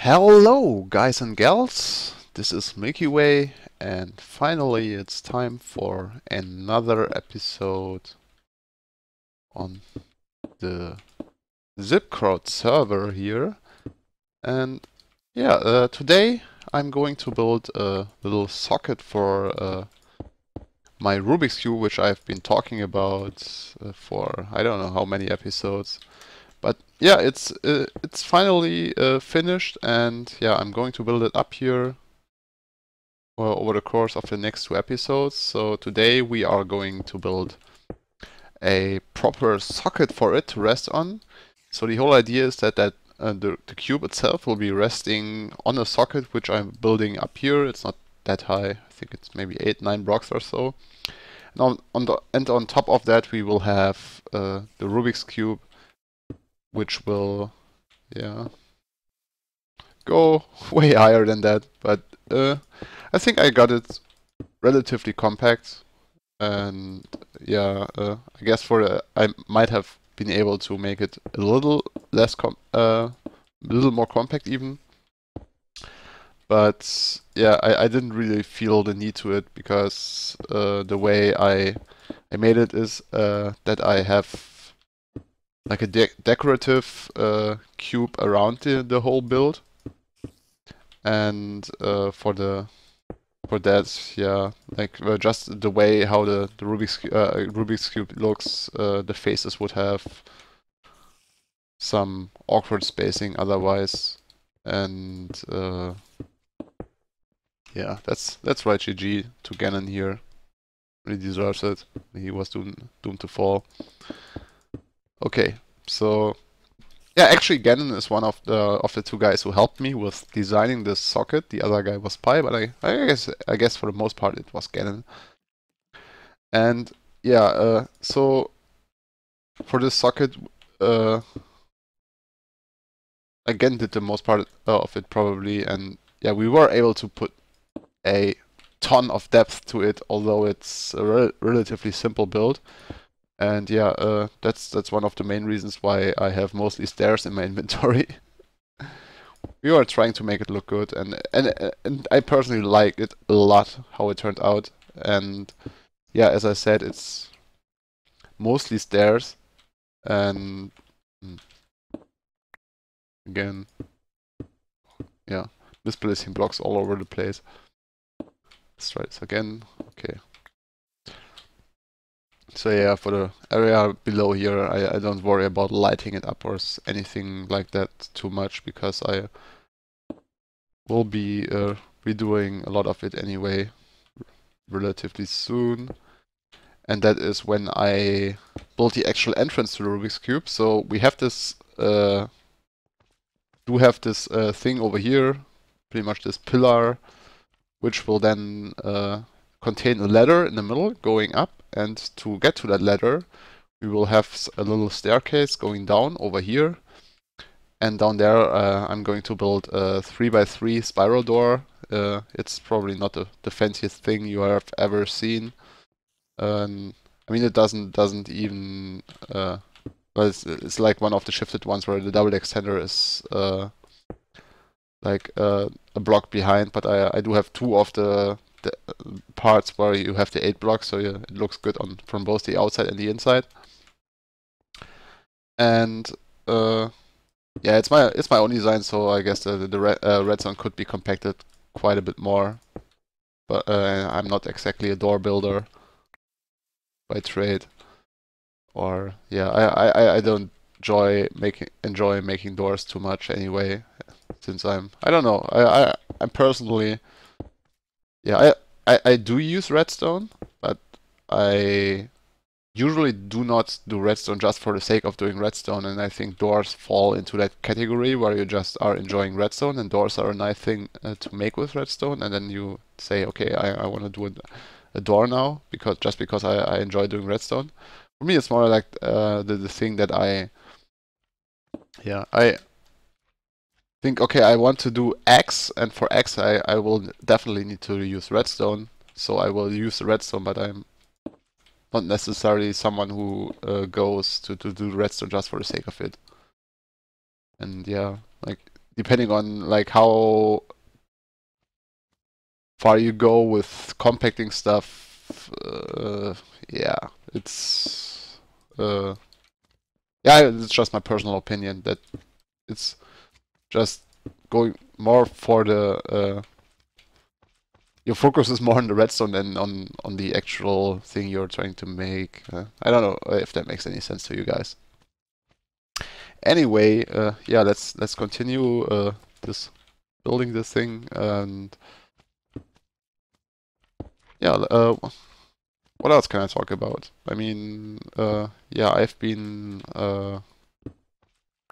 Hello, guys and gals. This is Milky Way, and finally it's time for another episode on the ZipKrowd server here. And yeah, today I'm going to build a little socket for my Rubik's Cube, which I've been talking about for I don't know how many episodes. But yeah, it's finally finished, and yeah, I'm going to build it up here over the course of the next two episodes. So today we are going to build a proper socket for it to rest on. So the whole idea is that the cube itself will be resting on a socket which I'm building up here. It's not that high. I think it's maybe 8-9 blocks or so. And on top of that we will have the Rubik's cube, which will go way higher than that. But I think I got it relatively compact. And yeah, I guess I might have been able to make it a little little more compact even. But yeah, I didn't really feel the need to it because the way I made it is that I have like a decorative cube around the whole build, and for that, yeah, like just the way how the Rubik's cube looks, the faces would have some awkward spacing otherwise, and yeah, that's right. GG to Gannon here. Really deserves it. He was doomed to fall. Okay, so yeah, actually Gannon is one of the two guys who helped me with designing this socket. The other guy was Pi, but I guess for the most part it was Gannon. And yeah, so for this socket, again did the most part of it probably, and yeah, we were able to put a ton of depth to it, although it's a relatively simple build. And yeah, that's one of the main reasons why I have mostly stairs in my inventory. We were trying to make it look good, and I personally like it a lot how it turned out. And yeah, as I said, it's mostly stairs, and again, yeah, misplacing blocks all over the place. Let's try this again. Okay. So yeah, for the area below here, I don't worry about lighting it up or anything like that too much, because I will be redoing a lot of it anyway relatively soon. And that is when I build the actual entrance to the Rubik's Cube. So we have this thing over here, pretty much this pillar, which will then contain a ladder in the middle going up, and to get to that ladder we will have a little staircase going down over here, and down there I'm going to build a 3x3 spiral door. It's probably not the fanciest thing you have ever seen. I mean, it doesn't even well, it's like one of the shifted ones where the double extender is like a block behind, but I do have two of the parts where you have the 8 blocks, so yeah, it looks good from both the outside and the inside. And yeah, it's my own design, so I guess the redstone could be compacted quite a bit more. But I'm not exactly a door builder by trade, or yeah, I don't enjoy making doors too much anyway, since I don't know, I'm personally, yeah, I do use redstone, but I usually do not do redstone just for the sake of doing redstone, and I think doors fall into that category where you just are enjoying redstone, and doors are a nice thing to make with redstone, and then you say, okay, I want to do a door now because I enjoy doing redstone. For me, it's more like the thing that I think, okay, I want to do X, and for X I will definitely need to use redstone, so I will use the redstone, but I'm not necessarily someone who goes to do redstone just for the sake of it. And yeah, like depending on like how far you go with compacting stuff, yeah, it's yeah, it's just my personal opinion that it's just going more for the your focus is more on the redstone than on the actual thing you're trying to make. I don't know if that makes any sense to you guys. Anyway, yeah, let's continue this building this thing, and yeah, what else can I talk about? I mean, yeah, I've been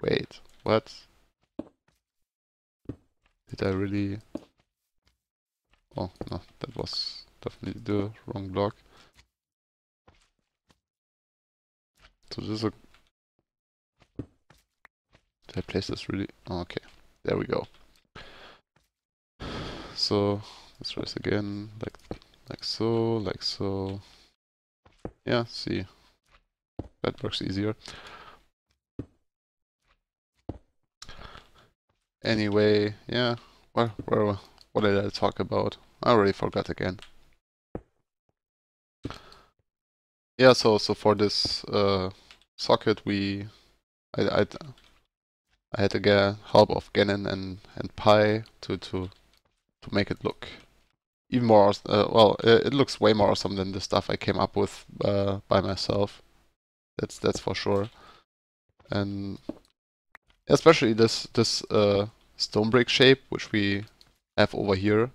wait, what? Did I really? Oh no, that was definitely the wrong block. So this is a. Did I place this really? Oh, okay, there we go. So let's try this again, like so, like so. Yeah, see, that works easier. Anyway, yeah, what did I talk about? I already forgot again. Yeah, so for this socket, I I had to get help of Gannon and Pi to make it look even more well. It looks way more awesome than the stuff I came up with by myself. That's for sure. And especially this stone brick shape, which we have over here.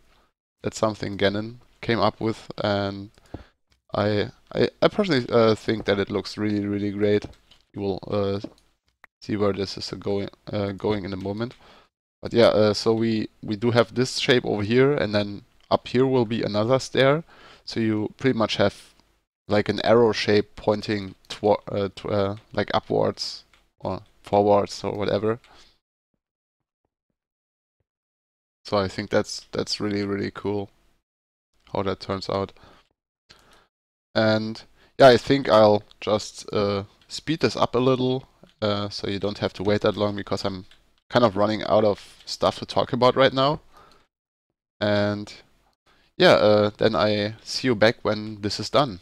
That's something Gannon came up with, and I personally think that it looks really great. You will see where this is going in a moment. But yeah, so we do have this shape over here, and then up here will be another stair. So you pretty much have like an arrow shape pointing like upwards or forwards or whatever. So I think that's really cool how that turns out. And yeah, I think I'll just speed this up a little so you don't have to wait that long, because I'm kind of running out of stuff to talk about right now. And yeah, then I see you back when this is done.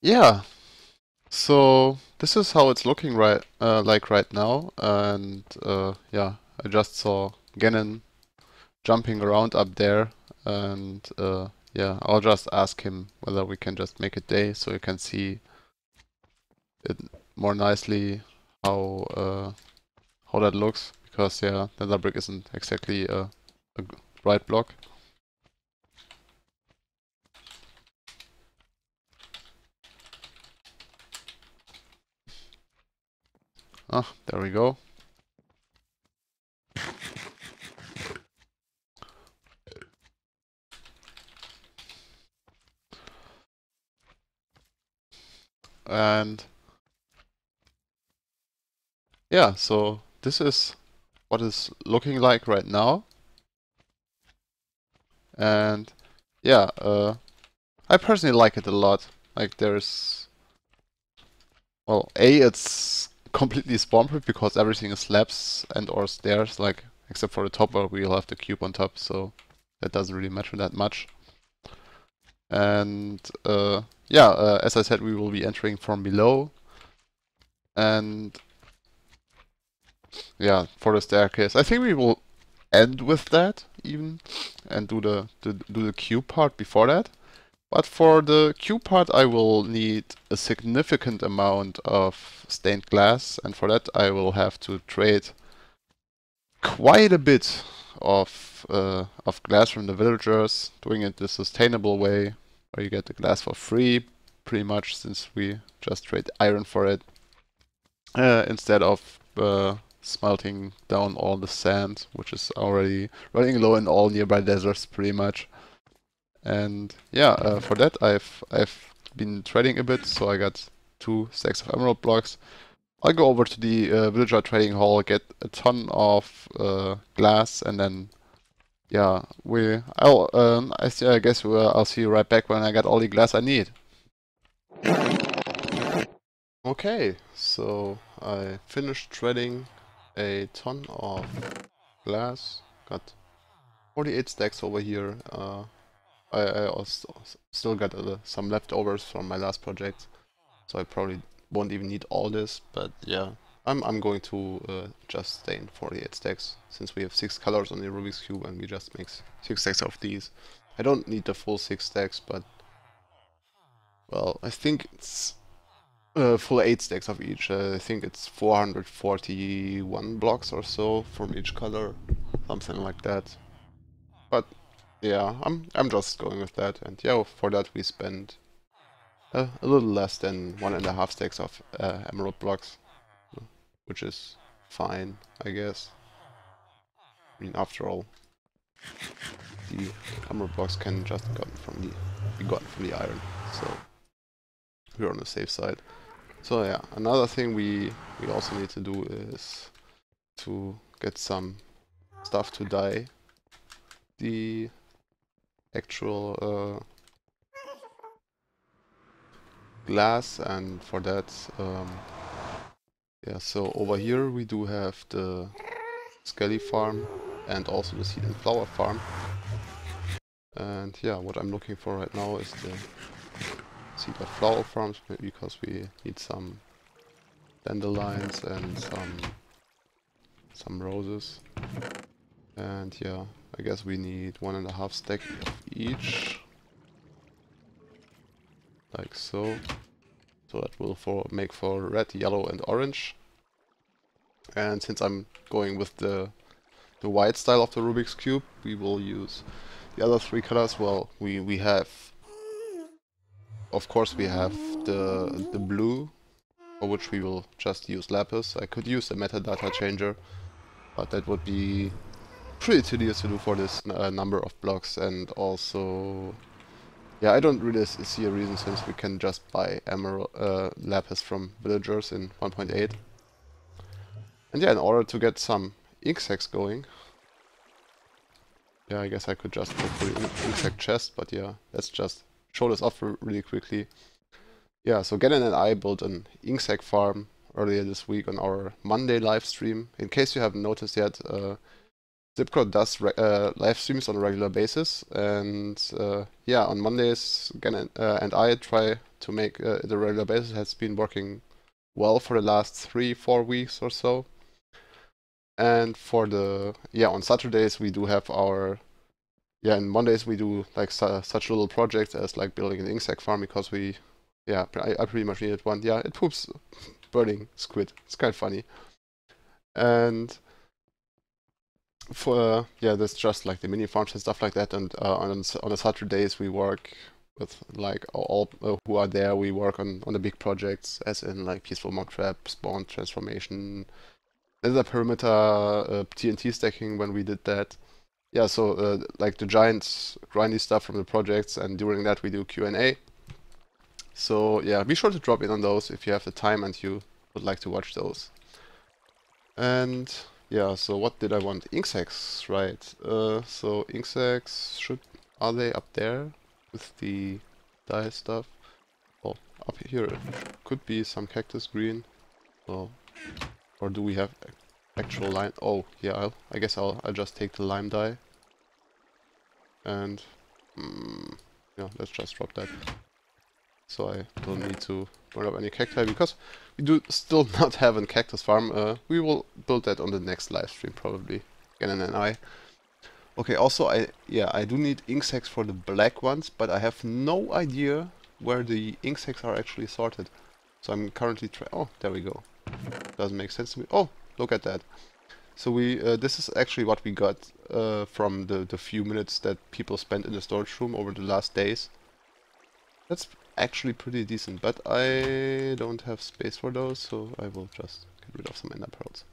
Yeah, so this is how it's looking like right now, and yeah, I just saw Gannon jumping around up there, and yeah, I'll just ask him whether we can just make a day so you can see it more nicely how that looks, because yeah, nether brick isn't exactly a bright block. Ah, there we go. And yeah, so this is what it's looking like right now. And yeah, I personally like it a lot. Like there's, well, it's completely spawn-proof because everything is slabs and or stairs, like except for the top where we'll have the cube on top, so that doesn't really matter that much. And yeah, as I said, we will be entering from below. And yeah, for the staircase, I think we will end with that even and do the cube part before that. But for the cube part, I will need a significant amount of stained glass, and for that I will have to trade quite a bit of glass from the villagers, doing it the sustainable way, where you get the glass for free, pretty much, since we just trade iron for it, instead of smelting down all the sand, which is already running low in all nearby deserts, pretty much. And yeah, for that I've been trading a bit, so I got 2 stacks of emerald blocks. I'll go over to the villager trading hall, get a ton of glass, and then yeah, I guess I'll see you right back when I got all the glass I need. Okay, so I finished trading a ton of glass. Got 48 stacks over here. I also still got some leftovers from my last project, so I probably won't even need all this. But yeah, I'm going to just stay in 48 stacks since we have 6 colors on the Rubik's cube and we just make 6 stacks of these. I don't need the full 6 stacks, but well, I think it's full 8 stacks of each. I think it's 441 blocks or so from each color, something like that. But yeah, I'm just going with that, and yeah, for that we spend a little less than 1.5 stacks of emerald blocks, which is fine, I guess. I mean, after all, the emerald blocks can just be gotten from the iron, so we're on the safe side. So yeah, another thing we also need to do is to get some stuff to dye the actual glass, and for that, yeah, so over here we do have the Skelly farm and also the seed and flower farm. And yeah, what I'm looking for right now is the seed and flower farms, because we need some dandelions and some roses. And yeah, I guess we need 1.5 stack of each, like so. So that will make for red, yellow and orange. And since I'm going with the white style of the Rubik's Cube, we will use the other 3 colors. Well, we have, of course, we have the blue, for which we will just use lapis. I could use a metadata changer, but that would be pretty tedious to do for this number of blocks, and also, yeah, I don't really see a reason, since we can just buy emerald lapis from villagers in 1.8. And yeah, in order to get some ink sacks going, yeah, I guess I could just go for the ink sac chest, but yeah, let's just show this off really quickly. Yeah, so Gannon and I built an ink sac farm earlier this week on our Monday live stream. In case you haven't noticed yet, ZipKrowd does live streams on a regular basis, and yeah, on Mondays, Gannon and I try to make it a regular basis. It has been working well for the last 3-4 weeks or so. And for the, yeah, on Saturdays we do have our, yeah, and Mondays we do like such little projects as like building an ink sac farm, because we, yeah, I pretty much needed one. Yeah, it poops burning squid. It's kind of funny. And for, yeah, that's just like the mini farms and stuff like that. And on the Saturdays we work with like all who are there. We work on the big projects, as in like peaceful mob trap, spawn transformation, nether perimeter, TNT stacking when we did that. Yeah, so like the giant grindy stuff from the projects, and during that we do Q&A. So yeah, be sure to drop in on those if you have the time and you would like to watch those. And yeah, so what did I want? Ink sacks, right? So ink sacks are they up there with the dye stuff? Oh, up here could be some cactus green. Oh, or do we have actual lime? Oh, yeah. I guess I'll just take the lime dye. And yeah, let's just drop that. So I don't need to burn up any cacti because we do still not have a cactus farm. We will build that on the next live stream probably. Gannon and I. Okay, also I do need ink sacks for the black ones, but I have no idea where the ink sacks are actually sorted. So I'm currently oh, there we go. Doesn't make sense to me. Oh, look at that. So this is actually what we got from the few minutes that people spent in the storage room over the last days. That's actually pretty decent, but I don't have space for those, so I will just get rid of some ender pearls.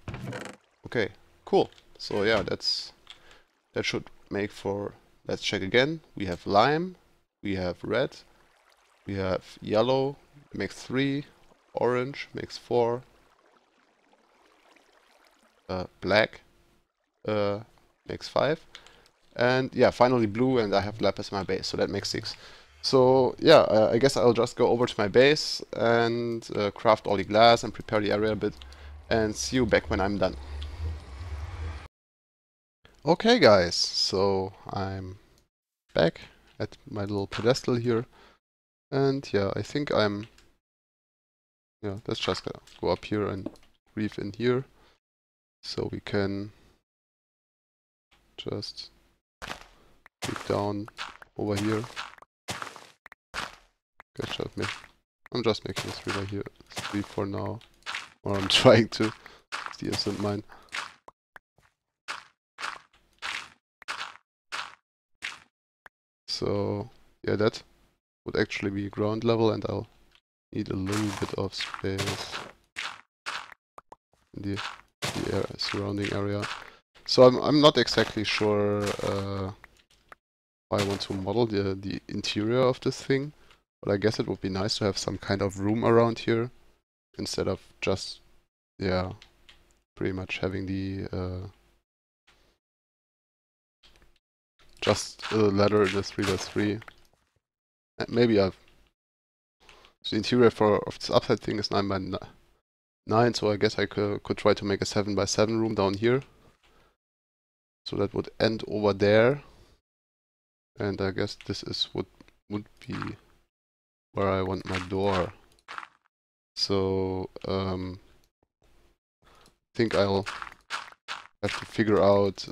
Okay, cool. So yeah, that should make for, let's check again. We have lime, we have red, we have yellow, makes 3, orange makes 4, black makes 5, and yeah, finally blue, and I have lapis in my base, so that makes 6. So yeah, I guess I'll just go over to my base and craft all the glass and prepare the area a bit, and see you back when I'm done. Okay guys, so I'm back at my little pedestal here, and yeah, I think let's just go up here and breathe in here, so we can just dig down over here. Good job, man. I'm just making a 3 by here, 3 for now, or I'm trying to. The instant mine. So yeah, that would actually be ground level, and I'll need a little bit of space in the surrounding area. So I'm not exactly sure how I want to model the interior of this thing, but I guess it would be nice to have some kind of room around here instead of just pretty much having the just a ladder in the 3x3. Maybe so the interior of this upside thing is 9 by 9, so I guess I could try to make a 7 by 7 room down here. So that would end over there, and I guess this would be where I want my door. So I think I'll have to figure out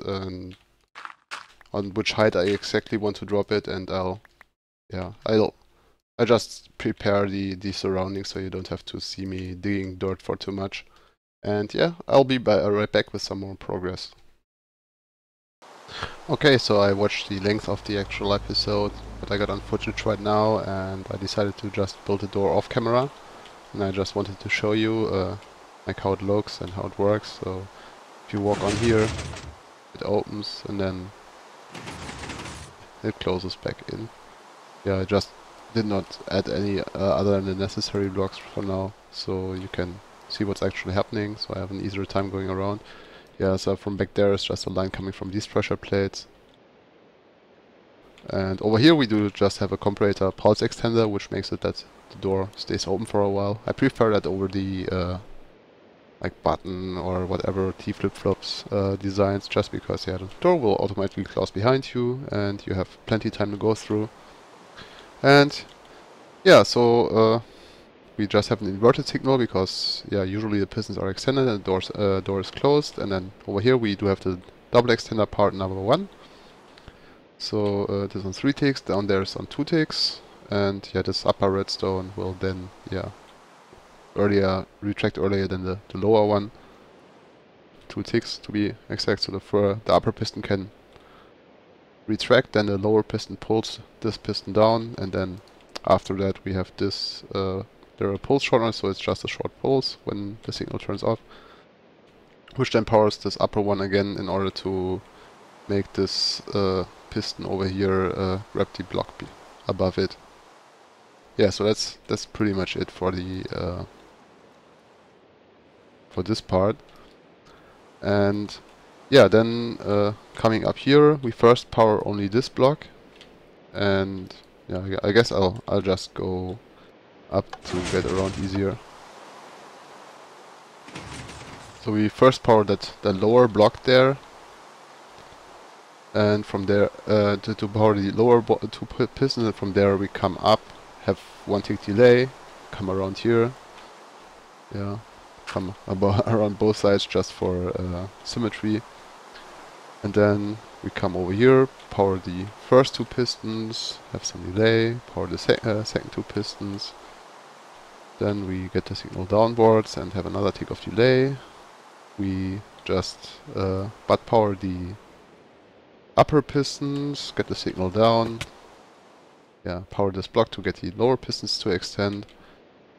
on which height I exactly want to drop it, and I'll just prepare the surroundings so you don't have to see me digging dirt for too much. And yeah, I'll be right back with some more progress. Okay, so I watched the length of the actual episode, but I got on footage right now, and I decided to just build a door off camera. And I just wanted to show you like how it looks and how it works. So if you walk on here, it opens and then it closes back in. Yeah, I just did not add any other than the necessary blocks for now, so you can see what's actually happening, so I have an easier time going around. Yeah, so from back there is just a line coming from these pressure plates. And over here we do just have a comparator pulse extender, which makes it that the door stays open for a while. I prefer that over the like button or whatever T flip-flops designs, just because the door will automatically close behind you and you have plenty of time to go through. And yeah, so we just have an inverted signal because usually the pistons are extended and the door is closed. And then over here we do have the double extender part number 1. So this on 3 ticks, down there is on 2 ticks, and this upper redstone will then retract earlier than the lower one. 2 ticks to be exact, so the upper piston can retract, then the lower piston pulls this piston down, and then after that we have this there are pulse shorteners, so it's just a short pulse when the signal turns off, which then powers this upper one again in order to make this piston over here wrap the block above it. yeah, so that's pretty much it for the for this part. And yeah, then coming up here, we first power only this block, and yeah, I guess I'll just go up to get around easier. So we first power the lower block there, and from there to power the lower two pistons, and from there we come up, have 1 tick delay, come around here, yeah, come around both sides just for symmetry, and then we come over here, power the first two pistons, have some delay, power the second two pistons, then we get the signal downwards and have another tick of delay. We just butt power the upper pistons, get the signal down, yeah, power this block to get the lower pistons to extend,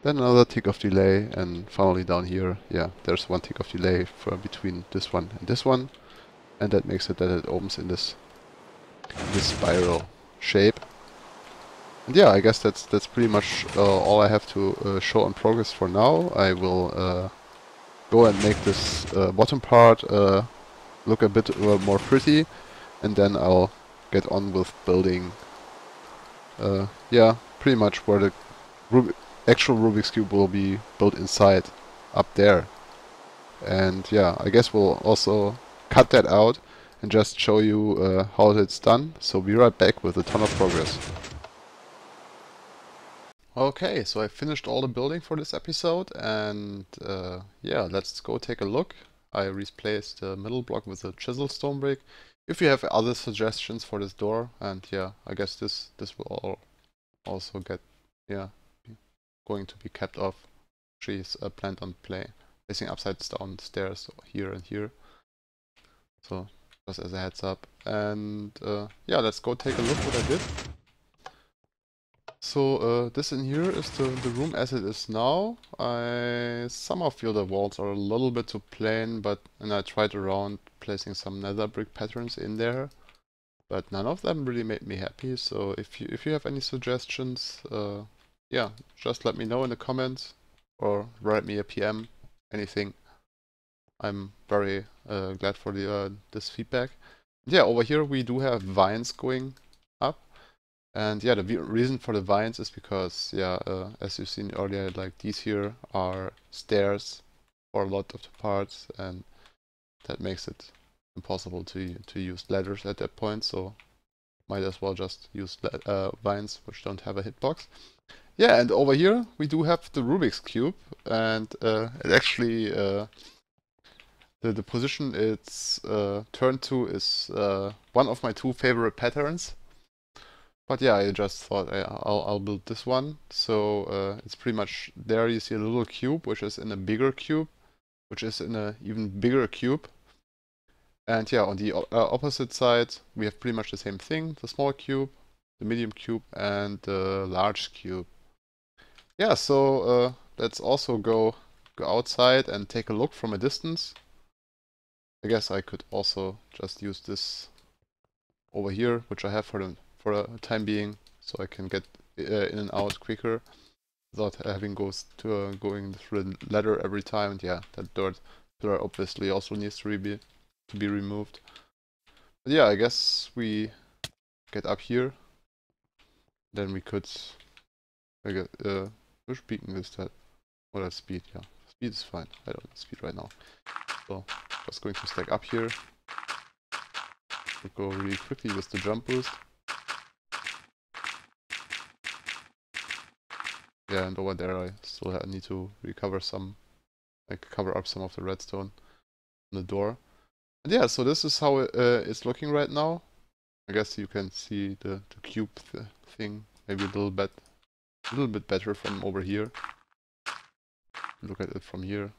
then another tick of delay, and finally down here, yeah, there's 1 tick of delay for between this one, and that makes it that it opens in this spiral shape. And yeah, I guess that's pretty much all I have to show on progress for now. I will go and make this bottom part look a bit more pretty, and then I'll get on with building, yeah, pretty much where the actual Rubik's Cube will be built inside, up there. And yeah, I guess we'll also cut that out and just show you how it's done. So be right back with a ton of progress. Okay, so I finished all the building for this episode, and yeah, let's go take a look. I replaced the middle block with a chisel stone brick. If you have other suggestions for this door, and yeah, I guess this will all also get, yeah, going to be kept off. She's planned on placing upside down stairs here and here. So just as a heads up. And yeah, let's go take a look what I did. So this in here is the room as it is now. I somehow feel the walls are a little bit too plain, and I tried around placing some nether brick patterns in there, but none of them really made me happy. So if you have any suggestions, yeah, just let me know in the comments or write me a PM, anything. I'm very glad for this feedback. Yeah, over here we do have vines going up. And yeah, the reason for the vines is because, yeah, as you've seen earlier, like these here are stairs for a lot of the parts, and that makes it impossible to use ladders at that point, so might as well just use vines which don't have a hitbox. Yeah, and over here we do have the Rubik's Cube, and it actually, the position it's turned to is one of my two favorite patterns. But yeah, I just thought I'll build this one. So it's pretty much there you see a little cube, which is in a bigger cube, which is in a even bigger cube. And yeah, on the opposite side, we have pretty much the same thing. The small cube, the medium cube, and the large cube. Yeah, so let's also go outside and take a look from a distance. I guess I could also just use this over here, which I have for the time being, so I can get in and out quicker without having going through the ladder every time. And yeah, that dirt pillar obviously also needs to be removed. But yeah, I guess we get up here. Then we could which beacon is that? Oh, that's speed, yeah. Speed is fine. I don't need speed right now. So just going to stack up here. We'll go really quickly with the jump boost. Yeah, and over there I still need to recover some, like cover up some of the redstone on the door. And yeah, so this is how it's looking right now. I guess you can see the cube thing maybe a little bit better from over here. Look at it from here.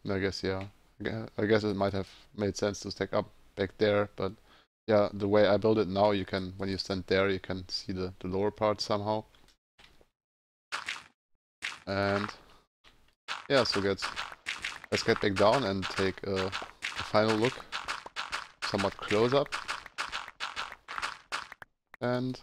And I guess, yeah, I guess it might have made sense to stack up back there, but yeah, the way I build it now, you can, when you stand there, you can see the lower part somehow. And yeah, so let's get back down and take a final look, somewhat close up. And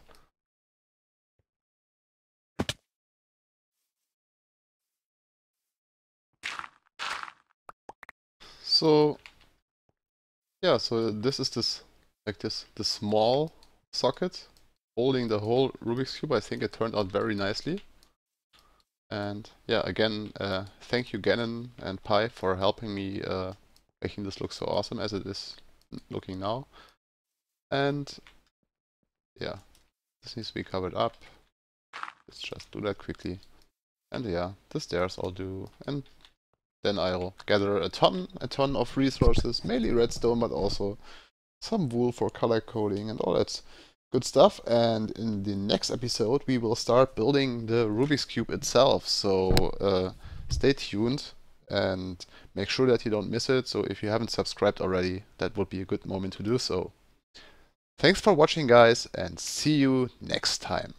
So yeah, so this is this the small socket holding the whole Rubik's Cube. I think it turned out very nicely. And yeah, again, thank you Gannon and Pi for helping me making this look so awesome as it is looking now. And yeah, this needs to be covered up. Let's just do that quickly. And yeah, the stairs I'll do. And then I'll gather a ton of resources, mainly redstone, but also some wool for color coding and all that good stuff. And in the next episode, we will start building the Rubik's Cube itself. So stay tuned and make sure that you don't miss it. So if you haven't subscribed already, that would be a good moment to do so. Thanks for watching, guys, and see you next time.